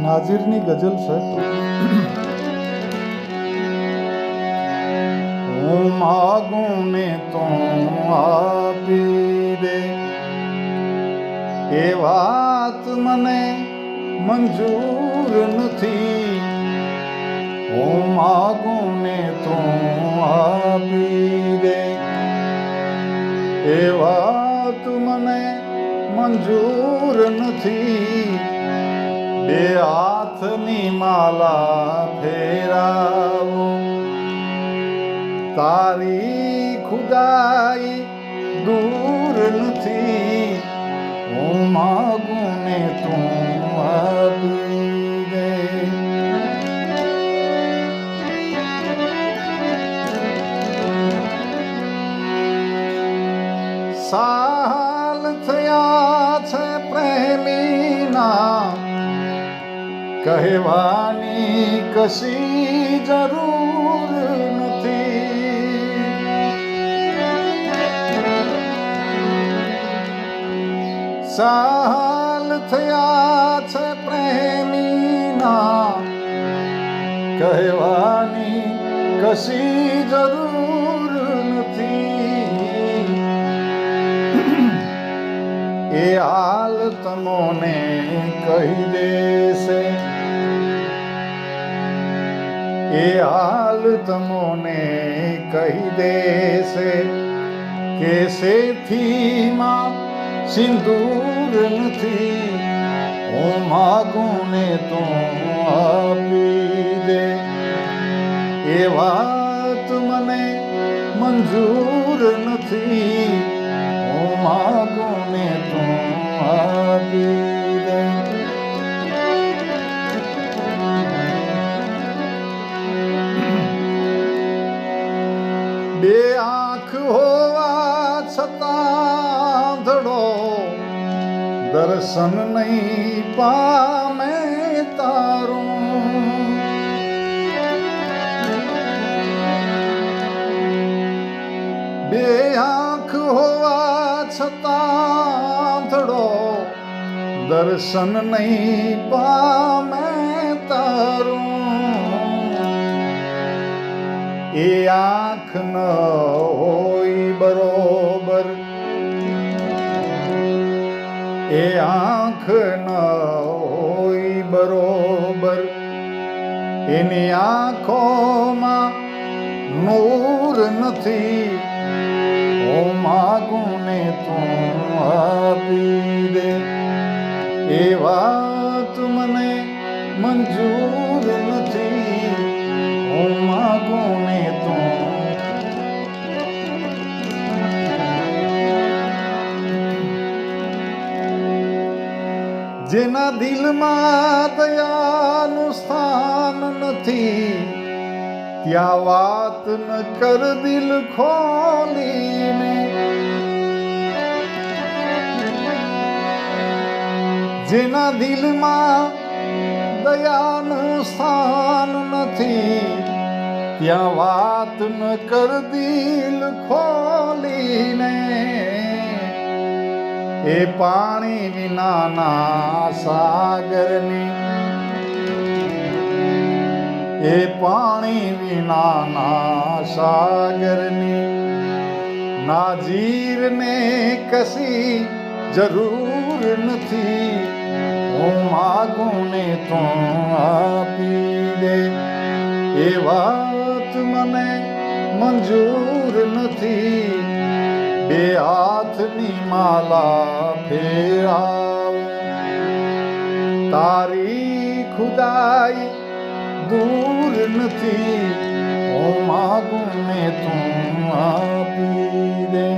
નાઝીરની ગઝલ છે. હું માગું ને તું આપી દે, એ વાત મને મંજૂર નથી. હું માગું ને તું આપી દે, એ વાત મને મંજૂર નથી. બે હાથની માલા ફેરાવું, તારી ખુદાઈ દૂર નથી. હું માગું ને તું આપી દે. સાલ થયા છે પ્રેમીના, કહેવાની કશી જરૂર નથી. સાલ થયા છે પ્રેમીના, કહેવાની કશી જરૂર નથી. એ હાલ તમોને કહી દેશે, એ હાલ તમોને કહી દેશે કે સેથીમાં સિંદૂર નથી. હું માગું ને તું આપી દે, એ વાત મને મંજૂર નથી. હું માગું ને તું આપી દે. બે આંખ હોવા છતાં ધડો દર્શન નહીં પામે તારું. બે આંખ હોવા છતાં ધડો દર્શન નહીં પામે તારું. એ આંખ ન હોય બરોબર, એ આંખ ન હોય બરોબર, એની આંખોમાં નૂર નથી. હું માગું ને તું આપી દે, એ વાત મને મંજૂર નથી. હું માગું ને તું. જેના દિલમાં દયાનું સ્થાન નથી, ત્યાં વાત ન કર દિલ ખોલીને. જેના દિલમાં દયાનું સ્થાન નથી, ત્યાં વાત ન કર દિલ ખોલીને. એ પાણી વિનાના સાગરની, એ પાણી વિનાના સાગરની નાઝીરને કશી જરૂર નથી. હું માગું ને તું આપી દે, એ વાત મને મંજૂર નથી. બે હાથની માલા ફેરાવું, તારી ખુદાઈ દૂર નથી. હું માગું ને તું આપી દે.